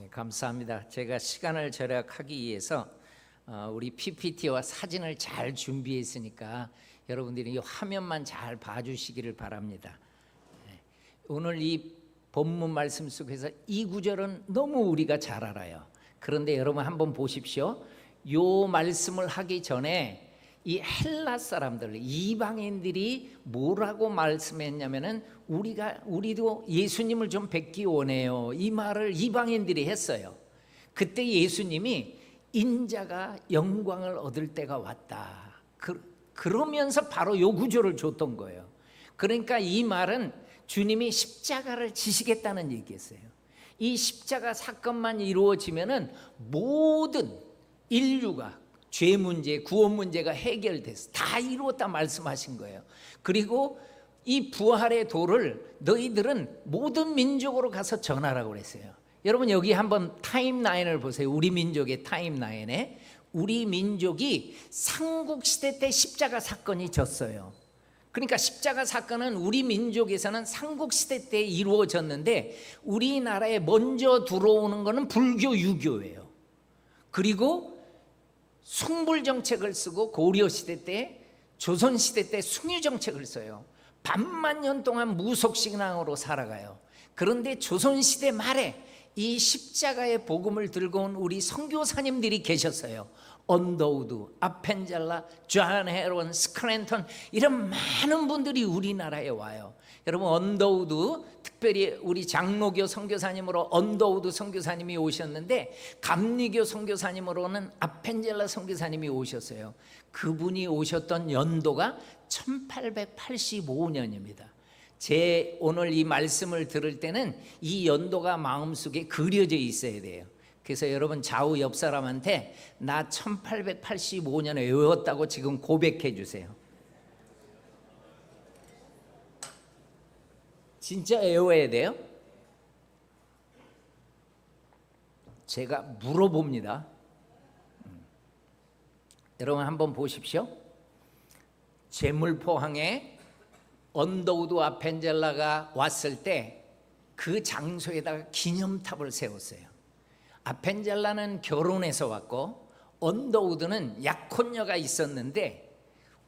감사합니다. 제가 시간을 절약하기 위해서 우리 PPT와 사진을 잘 준비했으니까 여러분들이 이 화면만 잘 봐주시기를 바랍니다. 오늘 이 본문 말씀 속에서 이 구절은 너무 우리가 잘 알아요. 그런데 여러분 한번 보십시오. 이 말씀을 하기 전에 이 헬라 사람들, 이방인들이 뭐라고 말씀했냐면은 우리도 예수님을 좀 뵙기 원해요. 이 말을 이방인들이 했어요. 그때 예수님이 인자가 영광을 얻을 때가 왔다. 그러면서 바로 요 구조를 줬던 거예요. 그러니까 이 말은 주님이 십자가를 지시겠다는 얘기였어요. 이 십자가 사건만 이루어지면은 모든 인류가 죄 문제, 구원 문제가 해결돼서 다 이루었다 말씀하신 거예요. 그리고 이 부활의 도를 너희들은 모든 민족으로 가서 전하라고 그랬어요. 여러분 여기 한번 타임라인을 보세요. 우리 민족의 타임라인에 우리 민족이 삼국시대 때 십자가 사건이 졌어요. 그러니까 십자가 사건은 우리 민족에서는 삼국시대 때 이루어졌는데 우리나라에 먼저 들어오는 것은 불교, 유교예요. 그리고 숭불정책을 쓰고 고려시대 때, 조선시대 때 숭유정책을 써요. 반만년 동안 무속신앙으로 살아가요. 그런데 조선시대 말에 이 십자가의 복음을 들고 온 우리 선교사님들이 계셨어요. 언더우드, 아펜젤라, 존 헤론, 스크랜턴 이런 많은 분들이 우리나라에 와요. 여러분 언더우드 특별히 우리 장로교 선교사님으로 언더우드 선교사님이 오셨는데 감리교 선교사님으로는 아펜젤라 선교사님이 오셨어요. 그분이 오셨던 연도가 1885년입니다. 제 오늘 이 말씀을 들을 때는 이 연도가 마음속에 그려져 있어야 돼요. 그래서 여러분 좌우 옆 사람한테 나 1885년에 외웠다고 지금 고백해 주세요. 진짜 외워야 돼요? 제가 물어봅니다. 여러분 한번 보십시오. 제물포항에 언더우드 아펜젤라가 왔을 때 그 장소에다가 기념탑을 세웠어요. 아펜젤라는 결혼해서 왔고 언더우드는 약혼녀가 있었는데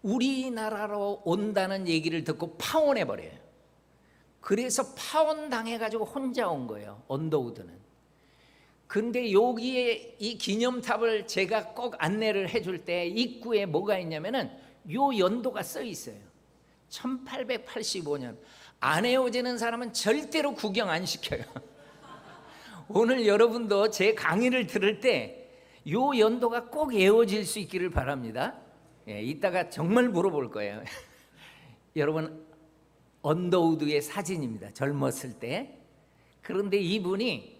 우리나라로 온다는 얘기를 듣고 파혼해버려요. 그래서 파혼당해가지고 혼자 온 거예요. 언더우드는. 근데 여기에 이 기념탑을 제가 꼭 안내를 해줄 때 입구에 뭐가 있냐면은 요 연도가 써 있어요. 1885년. 안 헤어지는 사람은 절대로 구경 안 시켜요. 오늘 여러분도 제 강의를 들을 때 요 연도가 꼭 외워질 수 있기를 바랍니다. 이따가 정말 물어볼 거예요. 여러분 언더우드의 사진입니다. 젊었을 때. 그런데 이분이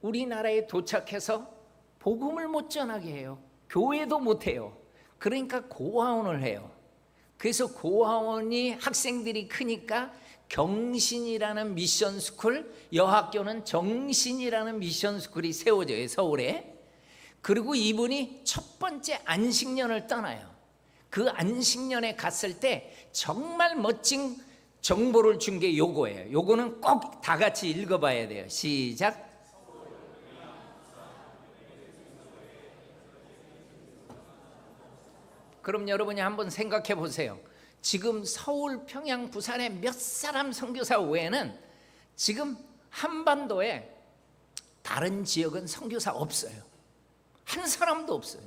우리나라에 도착해서 복음을 못 전하게 해요. 교회도 못 해요. 그러니까 고아원을 해요. 그래서 고아원이 학생들이 크니까 경신이라는 미션 스쿨, 여학교는 정신이라는 미션 스쿨이 세워져요. 서울에. 그리고 이분이 첫 번째 안식년을 떠나요. 그 안식년에 갔을 때 정말 멋진 정보를 준 게 요거예요. 요거는 꼭 다 같이 읽어봐야 돼요. 시작. 그럼 여러분이 한번 생각해 보세요. 지금 서울, 평양, 부산에 몇 사람 선교사 외에는 지금 한반도에 다른 지역은 선교사 없어요. 한 사람도 없어요.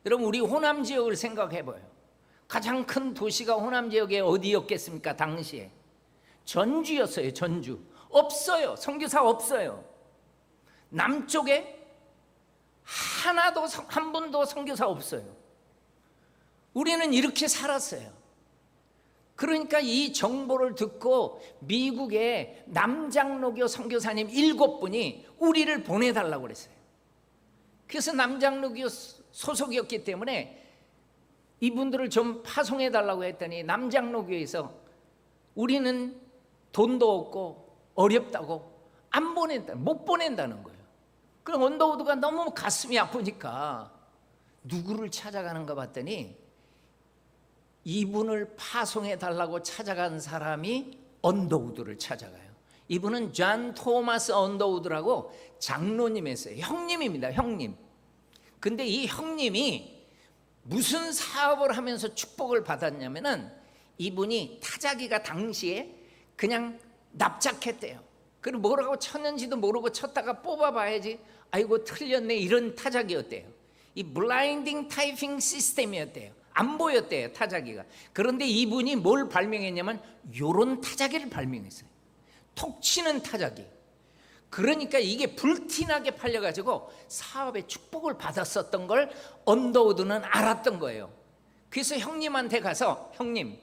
여러분 우리 호남 지역을 생각해 봐요. 가장 큰 도시가 호남 지역에 어디였겠습니까? 당시에 전주였어요. 전주. 없어요. 선교사 없어요. 남쪽에 하나도 한 분도 선교사 없어요. 우리는 이렇게 살았어요. 그러니까 이 정보를 듣고 미국의 남장로교 선교사님 7분이 우리를 보내달라고 그랬어요. 그래서 남장로교 소속이었기 때문에 이분들을 좀 파송해달라고 했더니 남장로교에서 우리는 돈도 없고 어렵다고 안 보낸다, 못 보낸다는 거예요. 그럼 언더우드가 너무 가슴이 아프니까 누구를 찾아가는가 봤더니 이분을 파송해달라고 찾아간 사람이 언더우드를 찾아가요. 이분은 존 토마스 언더우드라고 장로님이었어요. 형님입니다. 형님. 근데 이 형님이 무슨 사업을 하면서 축복을 받았냐면은 이분이 타자기가 당시에 그냥 납작했대요. 그리고 뭐라고 쳤는지도 모르고 쳤다가 뽑아봐야지 아이고 틀렸네 이런 타자기였대요. 이 블라인딩 타이핑 시스템이었대요. 안 보였대요 타자기가. 그런데 이분이 뭘 발명했냐면 요런 타자기를 발명했어요. 톡 치는 타자기. 그러니까 이게 불티나게 팔려가지고 사업에 축복을 받았었던 걸 언더우드는 알았던 거예요. 그래서 형님한테 가서 형님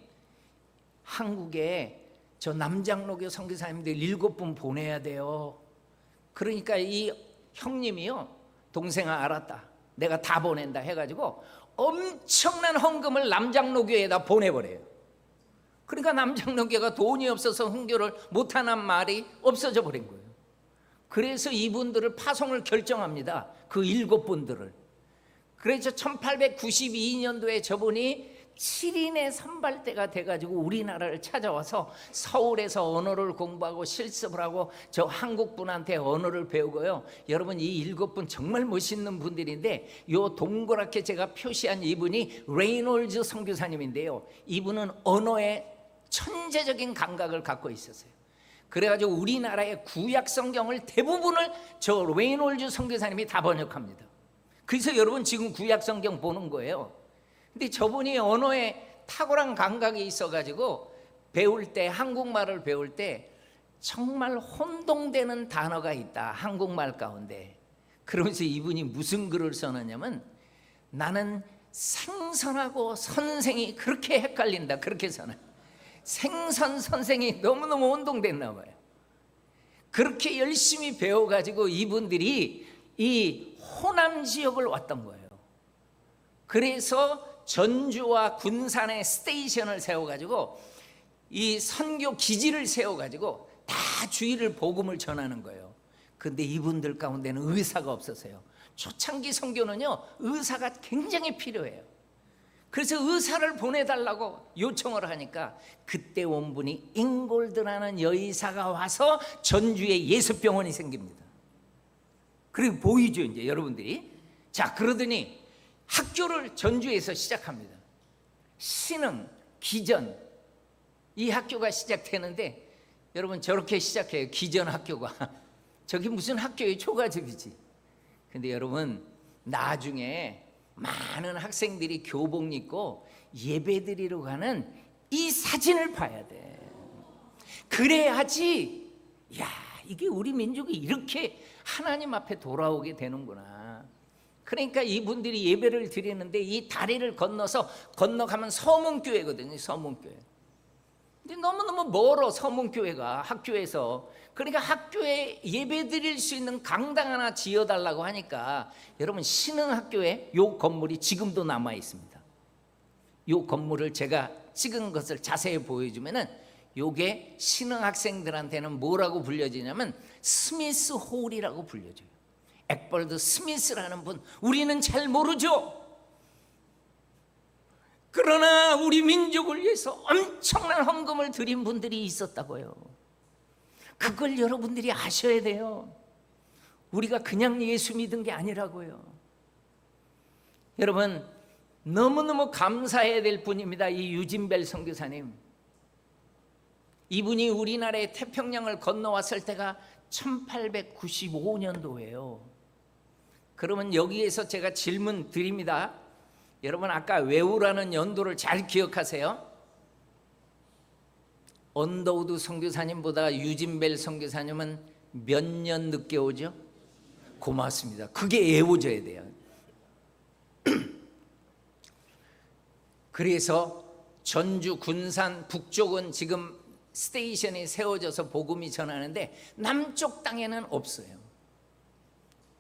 한국에 저 남장로교 선교사님들 7분 보내야 돼요. 그러니까 이 형님이요 동생아 알았다 내가 다 보낸다 해가지고 엄청난 헌금을 남장로교에다 보내버려요. 그러니까 남장로교가 돈이 없어서 흥교를 못하는 말이 없어져 버린 거예요. 그래서 이분들을 파송을 결정합니다. 그 7분들을. 그래서 1892년도에 저분이 7인의 선발대가 돼가지고 우리나라를 찾아와서 서울에서 언어를 공부하고 실습을 하고 저 한국분한테 언어를 배우고요. 여러분 이 7분 정말 멋있는 분들인데 요 동그랗게 제가 표시한 이분이 레이놀즈 선교사님인데요. 이분은 언어에 천재적인 감각을 갖고 있었어요. 그래가지고 우리나라의 구약 성경을 대부분을 저 레이놀즈 선교사님이 다 번역합니다. 그래서 여러분 지금 구약 성경 보는 거예요. 근데 저분이 언어에 탁월한 감각이 있어가지고 배울 때 한국말을 배울 때 정말 혼동되는 단어가 있다 한국말 가운데. 그러면서 이분이 무슨 글을 써놨냐면 나는 생선하고 선생이 그렇게 헷갈린다 그렇게 써놔요. 생선 선생이 너무너무 혼동됐나 봐요. 그렇게 열심히 배워가지고 이분들이 이 호남 지역을 왔던 거예요. 그래서 전주와 군산에 스테이션을 세워가지고 이 선교 기지를 세워가지고 다 주일을 복음을 전하는 거예요. 근데 이분들 가운데는 의사가 없었어요. 초창기 선교는요 의사가 굉장히 필요해요. 그래서 의사를 보내달라고 요청을 하니까 그때 온 분이 잉골드라는 여의사가 와서 전주에 예수병원이 생깁니다. 그리고 보이죠 이제 여러분들이. 자 그러더니 학교를 전주에서 시작합니다. 신흥, 기전 이 학교가 시작되는데 여러분 저렇게 시작해요. 기전 학교가. 저게 무슨 학교예요? 초가집이지. 근데 여러분 나중에 많은 학생들이 교복 입고 예배드리러 가는 이 사진을 봐야 돼. 그래야지 야 이게 우리 민족이 이렇게 하나님 앞에 돌아오게 되는구나. 그러니까 이분들이 예배를 드리는데 이 다리를 건너가면 서문교회거든요. 서문교회. 근데 너무너무 멀어 서문교회가 학교에서. 그러니까 학교에 예배 드릴 수 있는 강당 하나 지어달라고 하니까 여러분 신흥학교에 요 건물이 지금도 남아 있습니다. 요 건물을 제가 찍은 것을 자세히 보여주면은 요게 신흥학생들한테는 뭐라고 불려지냐면 스미스 홀이라고 불려져요. 엑벌드 스미스라는 분 우리는 잘 모르죠. 그러나 우리 민족을 위해서 엄청난 헌금을 드린 분들이 있었다고요. 그걸 여러분들이 아셔야 돼요. 우리가 그냥 예수 믿은 게 아니라고요. 여러분 너무너무 감사해야 될 분입니다. 이 유진벨 선교사님. 이분이 우리나라의 태평양을 건너왔을 때가 1895년도예요. 그러면 여기에서 제가 질문 드립니다. 여러분 아까 외우라는 연도를 잘 기억하세요. 언더우드 선교사님보다 유진벨 선교사님은 몇 년 늦게 오죠? 고맙습니다. 그게 외워져야 돼요. 그래서 전주 군산 북쪽은 지금 스테이션이 세워져서 복음이 전하는데 남쪽 땅에는 없어요.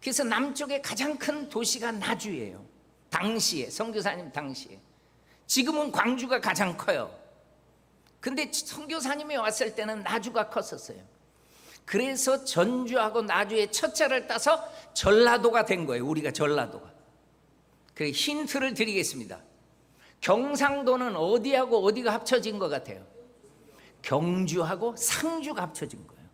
그래서 남쪽의 가장 큰 도시가 나주예요. 당시에 선교사님 당시에. 지금은 광주가 가장 커요. 근데 선교사님이 왔을 때는 나주가 컸었어요. 그래서 전주하고 나주의 첫 자를 따서 전라도가 된 거예요. 우리가 전라도가. 그래 힌트를 드리겠습니다. 경상도는 어디하고 어디가 합쳐진 것 같아요? 경주하고 상주가 합쳐진 거예요.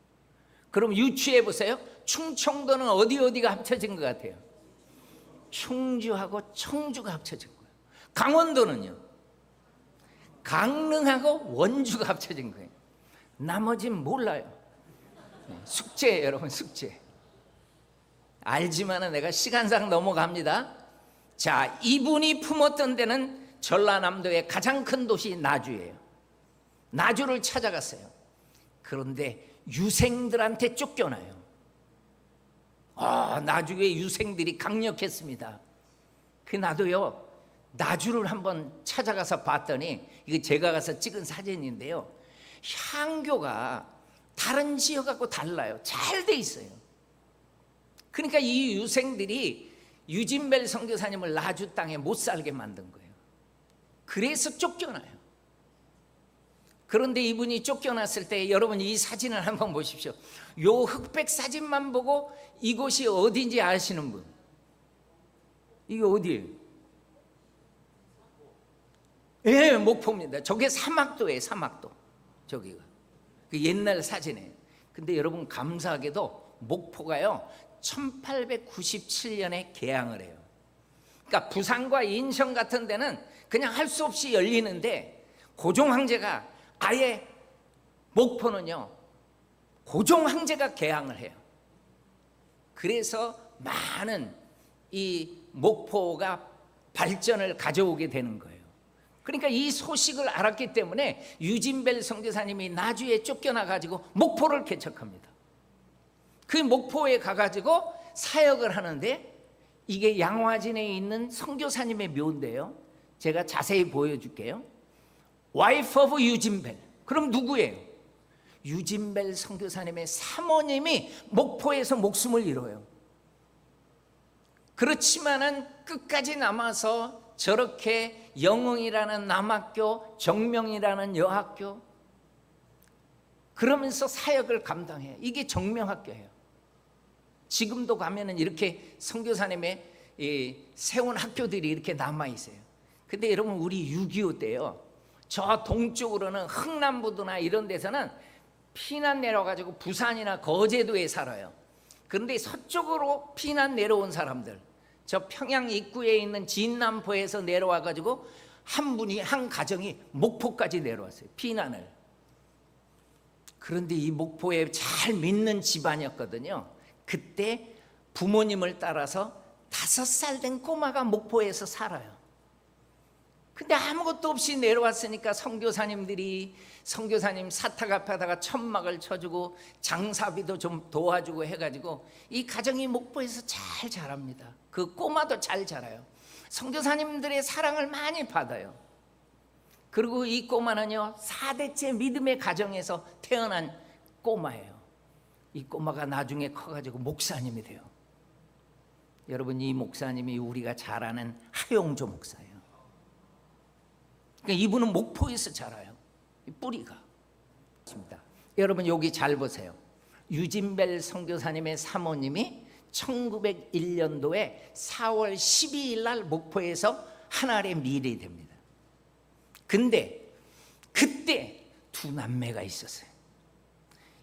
그럼 유추해 보세요. 충청도는 어디가 합쳐진 것 같아요? 충주하고 청주가 합쳐진 거예요. 강원도는요? 강릉하고 원주가 합쳐진 거예요. 나머지는 몰라요. 숙제예요, 여러분, 숙제. 알지만은 내가 시간상 넘어갑니다. 자, 이분이 품었던 데는 전라남도의 가장 큰 도시 나주예요. 나주를 찾아갔어요. 그런데 유생들한테 쫓겨나요. 나주의 유생들이 강력했습니다. 그 나도요, 나주를 한번 찾아가서 봤더니, 이거 제가 가서 찍은 사진인데요, 향교가 다른 지역하고 달라요. 잘 돼 있어요. 그러니까 이 유생들이 유진벨 선교사님을 나주 땅에 못 살게 만든 거예요. 그래서 쫓겨나요. 그런데 이분이 쫓겨났을 때 여러분 이 사진을 한번 보십시오. 요 흑백 사진만 보고 이곳이 어딘지 아시는 분? 이게 어디예요? 예, 목포입니다. 저게 사막도예요, 사막도. 저기가 그 옛날 사진이에요. 근데 여러분 감사하게도 목포가요 1897년에 개항을 해요. 그러니까 부산과 인천 같은 데는 그냥 할 수 없이 열리는데 고종 황제가 아예 목포는요 고종 황제가 개항을 해요. 그래서 많은 이 목포가 발전을 가져오게 되는 거예요. 그러니까 이 소식을 알았기 때문에 유진벨 선교사님이 나주에 쫓겨나 가지고 목포를 개척합니다. 그 목포에 가가지고 사역을 하는데 이게 양화진에 있는 선교사님의 묘인데요, 제가 자세히 보여줄게요. 와이프 오브 유진벨. 그럼 누구예요? 유진벨 선교사님의 사모님이 목포에서 목숨을 잃어요. 그렇지만은 끝까지 남아서 저렇게 영흥이라는 남학교, 정명이라는 여학교, 그러면서 사역을 감당해요. 이게 정명학교예요. 지금도 가면은 이렇게 선교사님의 세운 학교들이 이렇게 남아 있어요. 근데 여러분 우리 6.25 때요, 저 동쪽으로는 흥남부도나 이런 데서는 피난 내려가지고 부산이나 거제도에 살아요. 그런데 서쪽으로 피난 내려온 사람들, 저 평양 입구에 있는 진남포에서 내려와가지고 한 가정이 목포까지 내려왔어요, 피난을. 그런데 이 목포에 잘 믿는 집안이었거든요. 그때 부모님을 따라서 5살 된 꼬마가 목포에서 살아요. 근데 아무것도 없이 내려왔으니까 선교사님 사탁 앞에다가 천막을 쳐주고 장사비도 좀 도와주고 해가지고 이 가정이 목포에서 잘 자랍니다. 그 꼬마도 잘 자라요. 선교사님들의 사랑을 많이 받아요. 그리고 이 꼬마는요 4대째 믿음의 가정에서 태어난 꼬마예요. 이 꼬마가 나중에 커가지고 목사님이 돼요. 여러분 이 목사님이 우리가 잘 아는 하용조 목사예요. 그러니까 이분은 목포에서 자라요. 이 뿌리가. 여러분 여기 잘 보세요. 유진벨 선교사님의 사모님이 1901년도에 4월 12일 날 목포에서 하늘에 미리 됩니다. 근데 그때 두 남매가 있었어요.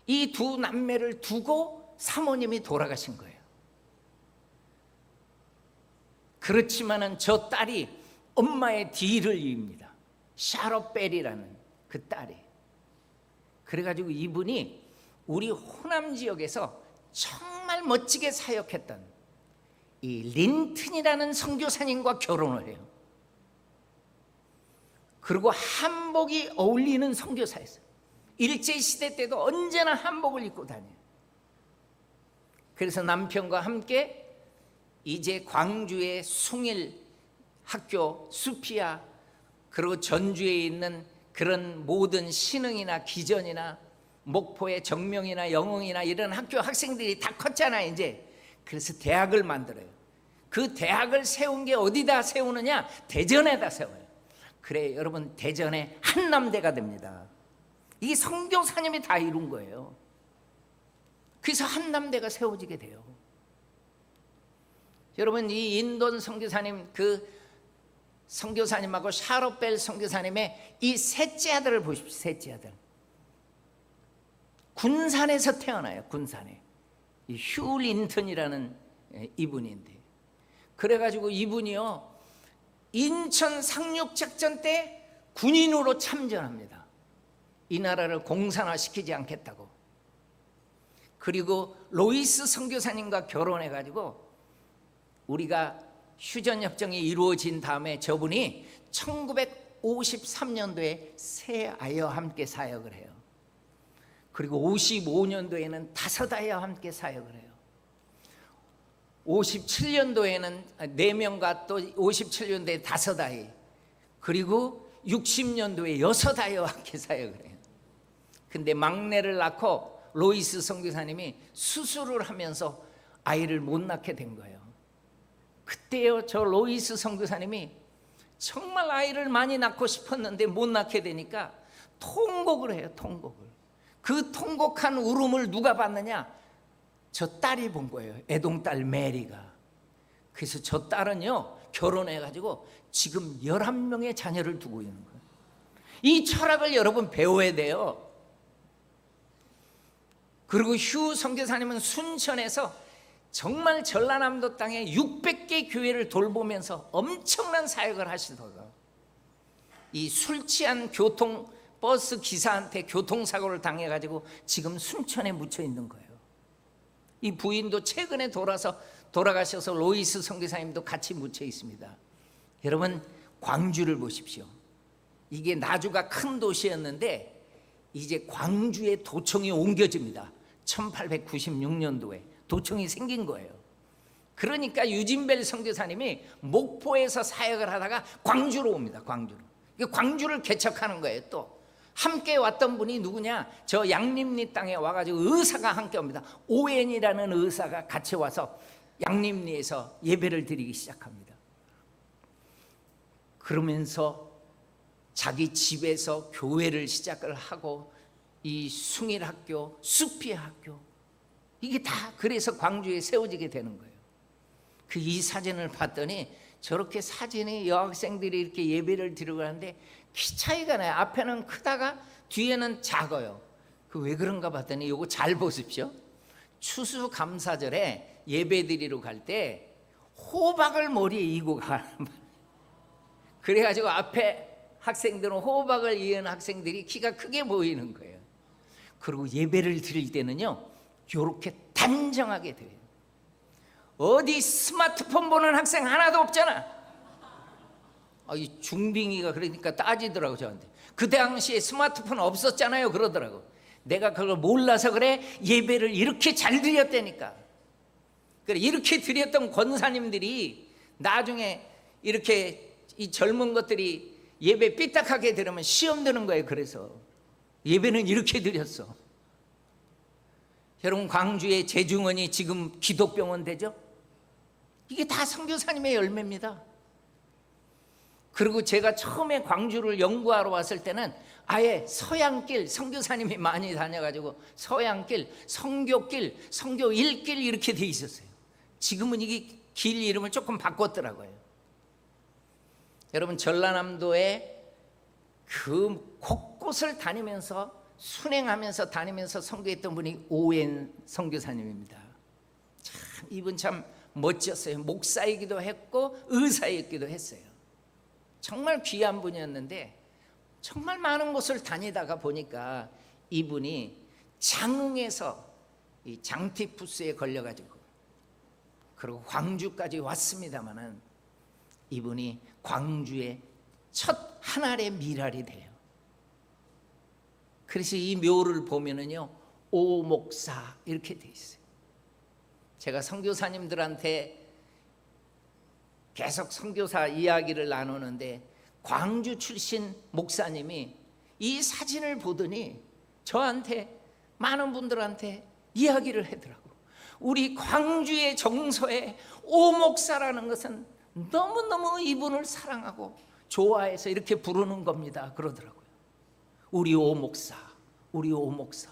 이 두 남매를 두고 사모님이 돌아가신 거예요. 그렇지만은 저 딸이 엄마의 뒤를 이입니다. 샤롯벨이라는 그 딸이. 그래가지고 이분이 우리 호남 지역에서 정말 멋지게 사역했던 이 린튼이라는 선교사님과 결혼을 해요. 그리고 한복이 어울리는 선교사였어요. 일제시대 때도 언제나 한복을 입고 다녀요. 그래서 남편과 함께 이제 광주의 숭일 학교, 수피아, 그리고 전주에 있는 그런 모든 신흥이나 기전이나 목포의 정명이나 영흥이나 이런 학교 학생들이 다 컸잖아요 이제. 그래서 대학을 만들어요. 그 대학을 세운 게 어디다 세우느냐? 대전에다 세워요. 그래 여러분 대전에 한남대가 됩니다. 이게 선교사님이 다 이룬 거예요. 그래서 한남대가 세워지게 돼요. 여러분 이 인돈 선교사님 그 선교사님하고 샤롯벨 선교사님의 이 셋째 아들을 보십시오. 셋째 아들 군산에서 태어나요. 군산에. 이 휴 린턴이라는 이분인데, 그래가지고 이분이요 인천 상륙작전 때 군인으로 참전합니다. 이 나라를 공산화시키지 않겠다고. 그리고 로이스 선교사님과 결혼해가지고 우리가 휴전협정이 이루어진 다음에 저분이 1953년도에 세 아이와 함께 사역을 해요. 그리고 55년도에는 5아이와 함께 사역을 해요. 57년도에는 4명과 또 57년도에 5아이, 그리고 60년도에 6아이와 함께 사역을 해요. 근데 막내를 낳고 로이스 선교사님이 수술을 하면서 아이를 못 낳게 된 거예요. 그때요 저 로이스 선교사님이 정말 아이를 많이 낳고 싶었는데 못 낳게 되니까 통곡을 해요. 통곡을. 그 통곡한 울음을 누가 봤느냐? 저 딸이 본 거예요. 애동딸 메리가. 그래서 저 딸은요 결혼해가지고 지금 11명의 자녀를 두고 있는 거예요. 이 철학을 여러분 배워야 돼요. 그리고 휴 선교사님은 순천에서 정말 전라남도 땅에 600개 교회를 돌보면서 엄청난 사역을 하시더라고요. 이 술 취한 버스 기사한테 교통사고를 당해가지고 지금 순천에 묻혀 있는 거예요. 이 부인도 최근에 돌아가셔서 로이스 선교사님도 같이 묻혀 있습니다. 여러분 광주를 보십시오. 이게 나주가 큰 도시였는데 이제 광주에 도청이 옮겨집니다. 1896년도에 도청이 생긴 거예요. 그러니까 유진벨 선교사님이 목포에서 사역을 하다가 광주로 옵니다. 광주를 개척하는 거예요. 또 함께 왔던 분이 누구냐? 저 양림리 땅에 와가지고 의사가 함께 옵니다. 오웬이라는 의사가 같이 와서 양림리에서 예배를 드리기 시작합니다. 그러면서 자기 집에서 교회를 시작을 하고 이 숭일학교, 수피학교, 이게 다 그래서 광주에 세워지게 되는 거예요. 이 사진을 봤더니 저렇게 사진이 여학생들이 이렇게 예배를 드리고 하는데 키 차이가 나요. 앞에는 크다가 뒤에는 작아요. 왜 그런가 봤더니 이거 잘 보십시오. 추수감사절에 예배 드리러 갈 때 호박을 머리에 이고 가는 그래가지고 앞에 학생들은 호박을 이은 학생들이 키가 크게 보이는 거예요. 그리고 예배를 드릴 때는요 이렇게 단정하게 돼요. 어디 스마트폰 보는 학생 하나도 없잖아. 이 중딩이가 그러니까 따지더라고 저한테. 그 당시에 스마트폰 없었잖아요 그러더라고. 내가 그걸 몰라서 그래. 예배를 이렇게 잘 드렸다니까. 그래 이렇게 드렸던 권사님들이 나중에 이렇게 이 젊은 것들이 예배 삐딱하게 들으면 시험 드는 거예요. 그래서 예배는 이렇게 드렸어. 여러분 광주의 재중원이 지금 기독병원 되죠? 이게 다 선교사님의 열매입니다. 그리고 제가 처음에 광주를 연구하러 왔을 때는 아예 서양길, 선교사님이 많이 다녀가지고 서양길, 선교길, 선교 1길 이렇게 돼 있었어요. 지금은 이게 길 이름을 조금 바꿨더라고요. 여러분 전라남도에 그 곳곳을 다니면서 순행하면서 다니면서 선교했던 분이 오웬 선교사님입니다. 참 이분 참 멋졌어요. 목사이기도 했고 의사이기도 했어요. 정말 귀한 분이었는데 정말 많은 곳을 다니다가 보니까 이분이 장흥에서 이 장티푸스에 걸려가지고 그리고 광주까지 왔습니다마는 이분이 광주의 첫 하늘의 미랄이 돼요. 그래서 이 묘를 보면은요 오목사 이렇게 돼 있어요. 제가 선교사님들한테 계속 선교사 이야기를 나누는데 광주 출신 목사님이 이 사진을 보더니 저한테 많은 분들한테 이야기를 하더라고. 우리 광주의 정서에 오목사라는 것은 너무너무 이분을 사랑하고 좋아해서 이렇게 부르는 겁니다 그러더라고요. 우리 오목사, 우리 오목사.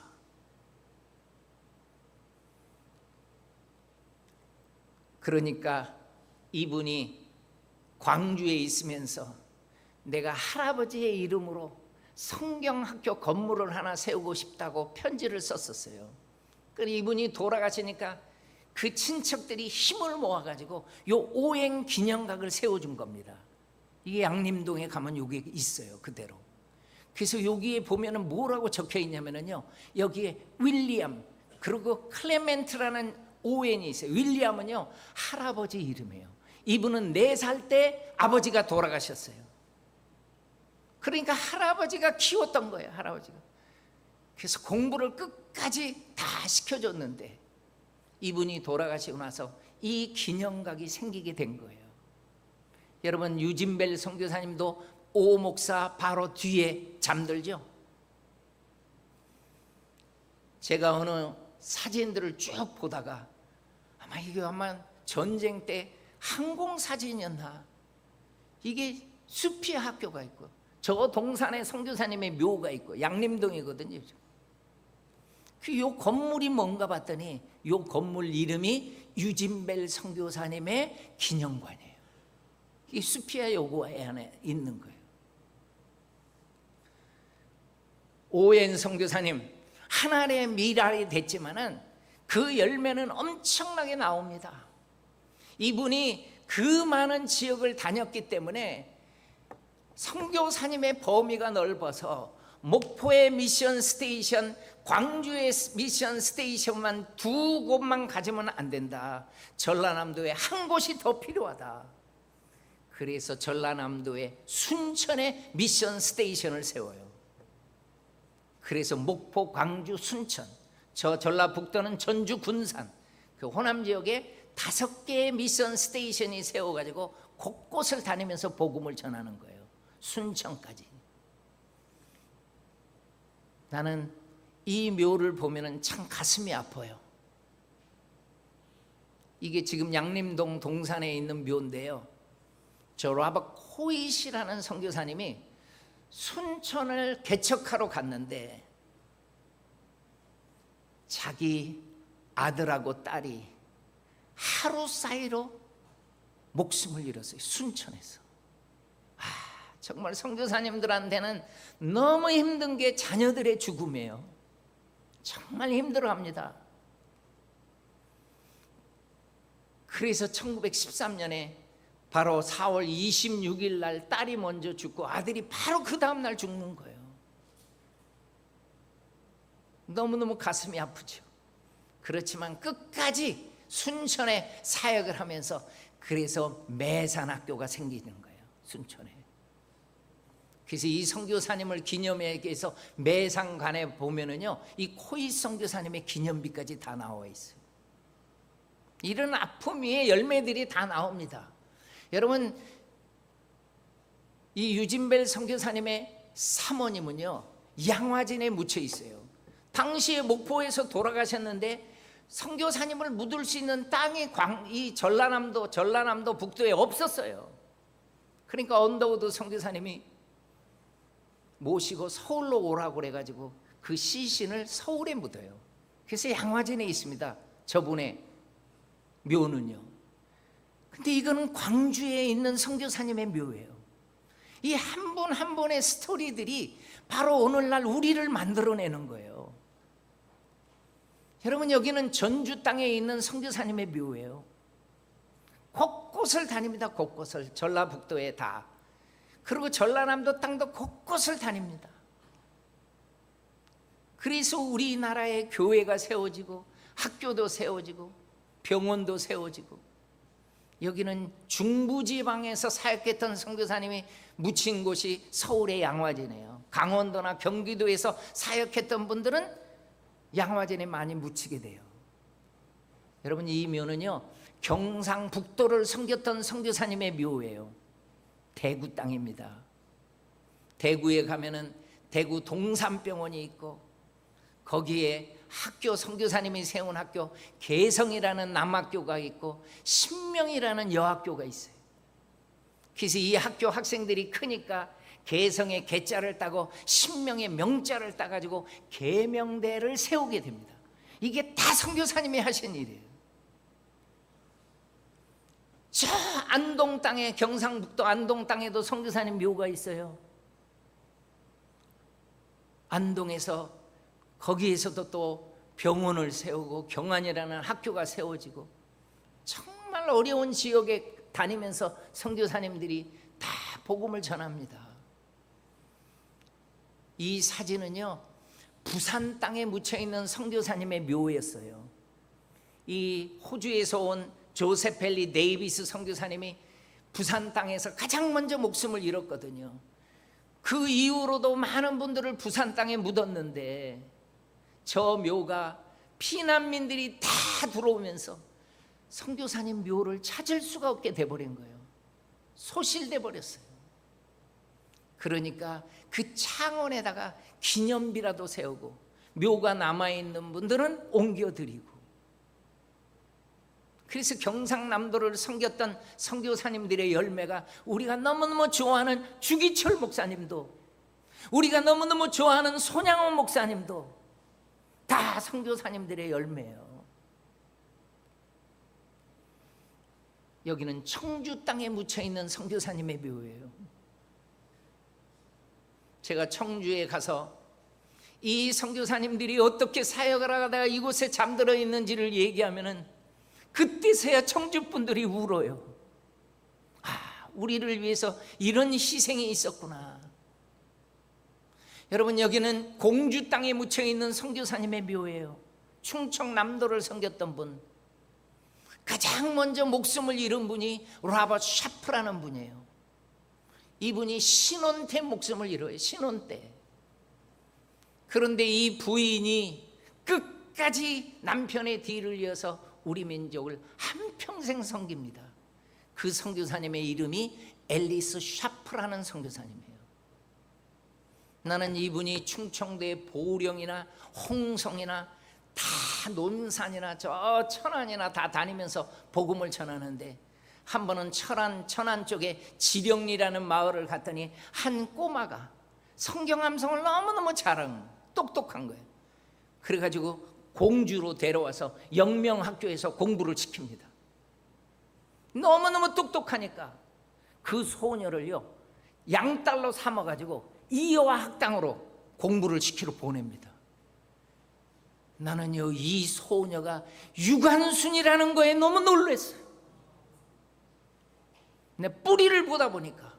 그러니까 이분이 광주에 있으면서 내가 할아버지의 이름으로 성경학교 건물을 하나 세우고 싶다고 편지를 썼었어요. 그래서 이분이 돌아가시니까 그 친척들이 힘을 모아가지고 요 오행 기념각을 세워준 겁니다. 이게 양림동에 가면 여기 있어요, 그대로. 그래서 여기에 보면은 뭐라고 적혀 있냐면요, 여기에 윌리엄 그리고 클레멘트라는 오행이 있어요. 윌리엄은요 할아버지 이름이에요. 이분은 4살 때 아버지가 돌아가셨어요. 그러니까 할아버지가 키웠던 거예요, 할아버지가. 그래서 공부를 끝까지 다 시켜줬는데 이분이 돌아가시고 나서 이 기념각이 생기게 된 거예요. 여러분, 유진벨 선교사님도 오 목사 바로 뒤에 잠들죠. 제가 어느 사진들을 쭉 보다가 이게 아마 전쟁 때 항공 사진이었나, 이게 수피 학교가 있고 저 동산에 선교사님의 묘가 있고 양림동이거든요. 요 건물이 뭔가 봤더니 요 건물 이름이 유진벨 선교사님의 기념관이에요. 이 수피아 요구에 안에 있는 거예요. 오엔 선교사님 한 알의 밀알이 됐지만은 그 열매는 엄청나게 나옵니다. 이분이 그 많은 지역을 다녔기 때문에 선교사님의 범위가 넓어서 목포의 미션 스테이션, 광주의 미션 스테이션만 2곳만 가지면 안 된다. 전라남도에 한 곳이 더 필요하다. 그래서 전라남도에 순천에 미션 스테이션을 세워요. 그래서 목포, 광주, 순천, 저 전라북도는 전주, 군산, 그 호남 지역에 5개의 미션 스테이션이 세워가지고 곳곳을 다니면서 복음을 전하는 거예요. 순천까지. 나는 이 묘를 보면은 참 가슴이 아파요. 이게 지금 양림동 동산에 있는 묘인데요, 저 라바 코이시라는 선교사님이 순천을 개척하러 갔는데 자기 아들하고 딸이 하루 사이로 목숨을 잃었어요, 순천에서. 정말 선교사님들한테는 너무 힘든 게 자녀들의 죽음이에요. 정말 힘들어합니다. 그래서 1913년에 바로 4월 26일 날 딸이 먼저 죽고 아들이 바로 그 다음 날 죽는 거예요. 너무너무 가슴이 아프죠. 그렇지만 끝까지 순천에 사역을 하면서, 그래서 매산학교가 생기는 거예요, 순천에. 그래서 이 선교사님을 기념하기 위해서 매상관에 보면은요, 이 코이 선교사님의 기념비까지 다 나와 있어요. 이런 아픔 위에 열매들이 다 나옵니다. 여러분, 이 유진벨 선교사님의 사모님은요 양화진에 묻혀 있어요. 당시에 목포에서 돌아가셨는데 선교사님을 묻을 수 있는 땅이 이 전라남도 북도에 없었어요. 그러니까 언더우드 선교사님이 모시고 서울로 오라고 그래가지고 그 시신을 서울에 묻어요. 그래서 양화진에 있습니다, 저분의 묘는요. 근데 이거는 광주에 있는 선교사님의 묘예요. 이 한 분 한 분의 스토리들이 바로 오늘날 우리를 만들어내는 거예요. 여러분, 여기는 전주 땅에 있는 선교사님의 묘예요. 곳곳을 다닙니다, 곳곳을. 전라북도에 다. 그리고 전라남도 땅도 곳곳을 다닙니다. 그래서 우리나라의 교회가 세워지고 학교도 세워지고 병원도 세워지고, 여기는 중부지방에서 사역했던 선교사님이 묻힌 곳이 서울의 양화진이에요. 강원도나 경기도에서 사역했던 분들은 양화진에 많이 묻히게 돼요. 여러분, 이 묘는요 경상북도를 섬겼던 선교사님의 묘예요. 대구 땅입니다. 대구에 가면은 대구 동산병원이 있고, 거기에 학교, 선교사님이 세운 학교 개성이라는 남학교가 있고 신명이라는 여학교가 있어요. 그래서 이 학교 학생들이 크니까 개성의 개자를 따고 신명의 명자를 따가지고 계명대를 세우게 됩니다. 이게 다 선교사님이 하신 일이에요. 저 안동 땅에, 경상북도 안동 땅에도 선교사님 묘가 있어요. 안동에서 거기에서도 또 병원을 세우고 경안이라는 학교가 세워지고 정말 어려운 지역에 다니면서 선교사님들이 다 복음을 전합니다. 이 사진은요, 부산 땅에 묻혀있는 선교사님의 묘였어요. 이 호주에서 온 조셉 헨리 데이비스 선교사님이 부산 땅에서 가장 먼저 목숨을 잃었거든요. 그 이후로도 많은 분들을 부산 땅에 묻었는데 저 묘가 피난민들이 다 들어오면서 선교사님 묘를 찾을 수가 없게 돼버린 거예요. 소실돼 버렸어요. 그러니까 그 창원에다가 기념비라도 세우고 묘가 남아있는 분들은 옮겨드리고, 그래서 경상남도를 섬겼던 선교사님들의 열매가 우리가 너무너무 좋아하는 주기철 목사님도, 우리가 너무너무 좋아하는 손양원 목사님도 다 선교사님들의 열매예요. 여기는 청주 땅에 묻혀있는 선교사님의 묘예요. 제가 청주에 가서 이 선교사님들이 어떻게 사역을 하다가 이곳에 잠들어 있는지를 얘기하면은 그때서야 청주 분들이 울어요. 아, 우리를 위해서 이런 희생이 있었구나. 여러분, 여기는 공주 땅에 묻혀 있는 선교사님의 묘예요. 충청남도를 섬겼던 분, 가장 먼저 목숨을 잃은 분이 로버트 샤프라는 분이에요. 이분이 신혼 때 목숨을 잃어요. 신혼 때. 그런데 이 부인이 끝까지 남편의 뒤를 이어서 우리 민족을 한평생 섬깁니다. 그 선교사님의 이름이 앨리스 샤프라는 선교사님이에요. 나는 이분이 충청도의 보령이나 홍성이나 다 논산이나 저 천안이나 다 다니면서 복음을 전하는데, 한 번은 천안 쪽에 지령리라는 마을을 갔더니 한 꼬마가 성경 암송을 너무너무 잘하는, 똑똑한 거예요. 그래가지고 공주로 데려와서 영명학교에서 공부를 시킵니다. 너무너무 똑똑하니까 그 소녀를요, 양딸로 삼아가지고 이여와 학당으로 공부를 시키러 보냅니다. 나는요, 이 소녀가 유관순이라는 거에 너무 놀랐어요. 내 뿌리를 보다 보니까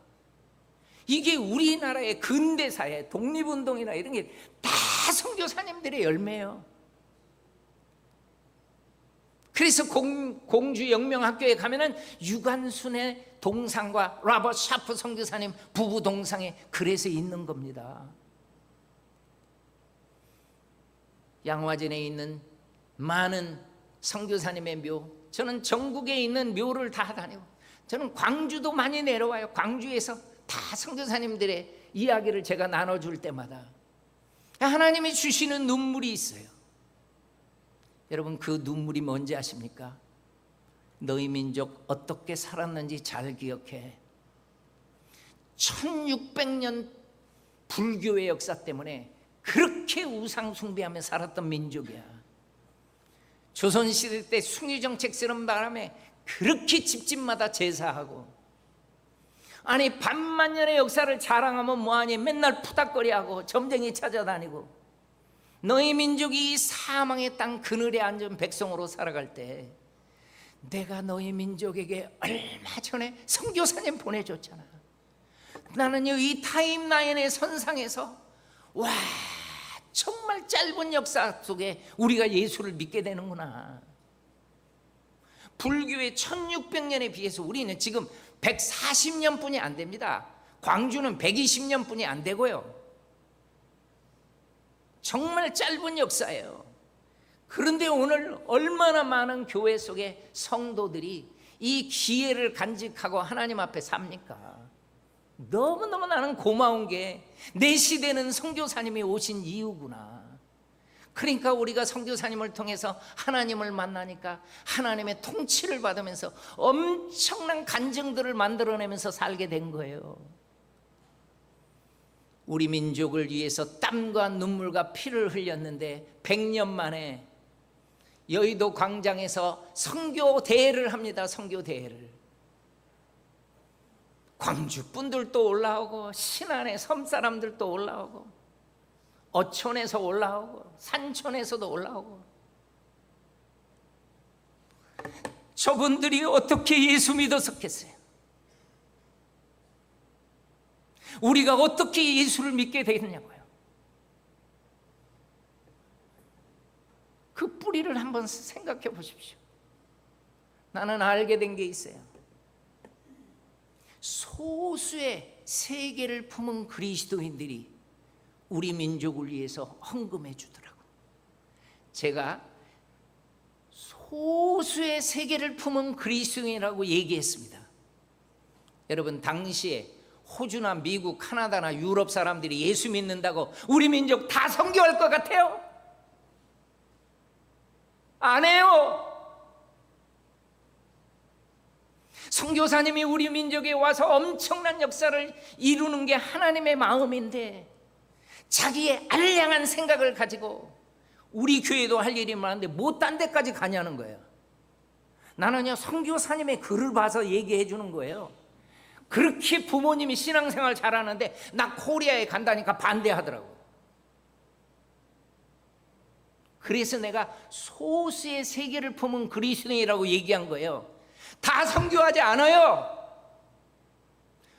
이게 우리나라의 근대사회, 독립운동이나 이런 게 다 선교사님들의 열매예요. 그래서 공주 영명학교에 가면은 유관순의 동상과 로버트 샤프 선교사님 부부 동상에 그래서 있는 겁니다. 양화진에 있는 많은 선교사님의 묘, 저는 전국에 있는 묘를 다 다니고, 저는 광주도 많이 내려와요. 광주에서 다 선교사님들의 이야기를 제가 나눠줄 때마다 하나님이 주시는 눈물이 있어요. 여러분, 그 눈물이 뭔지 아십니까? 너희 민족 어떻게 살았는지 잘 기억해. 1600년 불교의 역사 때문에 그렇게 우상 숭배하며 살았던 민족이야. 조선시대 때 숭유정책 쓰는 바람에 그렇게 집집마다 제사하고, 아니 반만년의 역사를 자랑하면 뭐하니, 맨날 푸닥거리하고 점쟁이 찾아다니고, 너희 민족이 사망의 땅 그늘에 앉은 백성으로 살아갈 때 내가 너희 민족에게 얼마 전에 선교사님 보내줬잖아. 나는요, 이 타임라인의 선상에서 와, 정말 짧은 역사 속에 우리가 예수를 믿게 되는구나. 불교의 1600년에 비해서 우리는 지금 140년뿐이 안 됩니다. 광주는 120년뿐이 안 되고요. 정말 짧은 역사예요. 그런데 오늘 얼마나 많은 교회 속에 성도들이 이 기회를 간직하고 하나님 앞에 삽니까? 너무너무 나는 고마운 게 내 시대는 선교사님이 오신 이유구나. 그러니까 우리가 선교사님을 통해서 하나님을 만나니까 하나님의 통치를 받으면서 엄청난 간증들을 만들어내면서 살게 된 거예요. 우리 민족을 위해서 땀과 눈물과 피를 흘렸는데 100년 만에 여의도 광장에서 선교 대회를 합니다. 선교 대회를. 광주 분들도 올라오고 신안의 섬 사람들도 올라오고 어촌에서 올라오고 산촌에서도 올라오고. 저분들이 어떻게 예수 믿었었겠어요? 우리가 어떻게 예수를 믿게 되겠냐고요. 그 뿌리를 한번 생각해 보십시오. 나는 알게 된 게 있어요. 소수의 세계를 품은 그리스도인들이 우리 민족을 위해서 헌금해 주더라고요. 제가 소수의 세계를 품은 그리스도인이라고 얘기했습니다. 여러분, 당시에 호주나 미국, 카나다나 유럽 사람들이 예수 믿는다고 우리 민족 다 선교할 것 같아요? 안 해요. 선교사님이 우리 민족에 와서 엄청난 역사를 이루는 게 하나님의 마음인데, 자기의 알량한 생각을 가지고 우리 교회도 할 일이 많은데 뭐 딴 데까지 가냐는 거예요. 나는요, 선교사님의 글을 봐서 얘기해 주는 거예요. 그렇게 부모님이 신앙생활 잘하는데 나 코리아에 간다니까 반대하더라고. 그래서 내가 소수의 세계를 품은 그리스도인이라고 얘기한 거예요. 다 선교하지 않아요.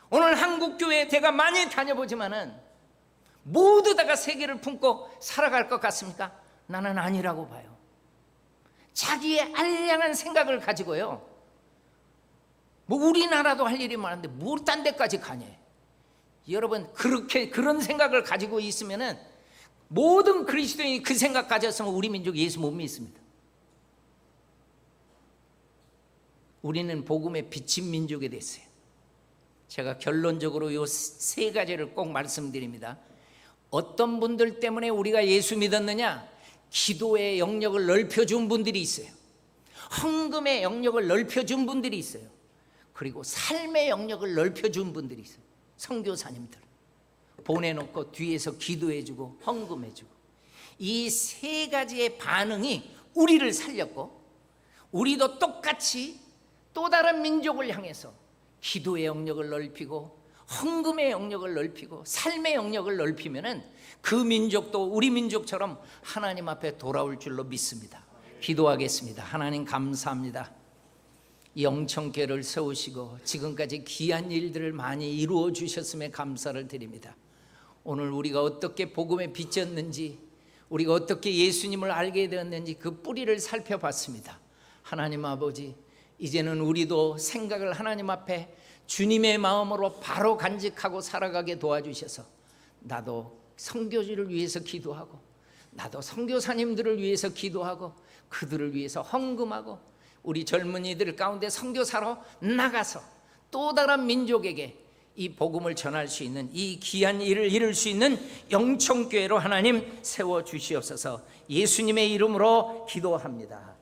오늘 한국교회 제가 많이 다녀보지만은 모두 다가 세계를 품고 살아갈 것 같습니까? 나는 아니라고 봐요. 자기의 알량한 생각을 가지고요, 뭐 우리나라도 할 일이 많은데 뭘 딴 데까지 가냐. 여러분, 그런 생각을 가지고 있으면은 모든 그리스도인이 그 생각 가졌으면 우리 민족 예수 못 믿습니다. 우리는 복음에 비친 민족이 됐어요. 제가 결론적으로 이 세 가지를 꼭 말씀드립니다. 어떤 분들 때문에 우리가 예수 믿었느냐? 기도의 영역을 넓혀준 분들이 있어요. 헌금의 영역을 넓혀준 분들이 있어요. 그리고 삶의 영역을 넓혀준 분들이 있어요. 선교사님들 보내놓고 뒤에서 기도해주고 헌금해주고. 이 세 가지의 반응이 우리를 살렸고, 우리도 똑같이 또 다른 민족을 향해서 기도의 영역을 넓히고 헌금의 영역을 넓히고 삶의 영역을 넓히면은 그 민족도 우리 민족처럼 하나님 앞에 돌아올 줄로 믿습니다. 기도하겠습니다. 하나님, 감사합니다. 영천교회를 세우시고 지금까지 귀한 일들을 많이 이루어 주셨음에 감사를 드립니다. 오늘 우리가 어떻게 복음에 비쳤는지, 우리가 어떻게 예수님을 알게 되었는지 그 뿌리를 살펴봤습니다. 하나님 아버지, 이제는 우리도 생각을 하나님 앞에 주님의 마음으로 바로 간직하고 살아가게 도와주셔서, 나도 선교지를 위해서 기도하고, 나도 선교사님들을 위해서 기도하고, 그들을 위해서 헌금하고, 우리 젊은이들 가운데 선교사로 나가서 또 다른 민족에게 이 복음을 전할 수 있는, 이 귀한 일을 이룰 수 있는 영천교회로 하나님 세워주시옵소서. 예수님의 이름으로 기도합니다.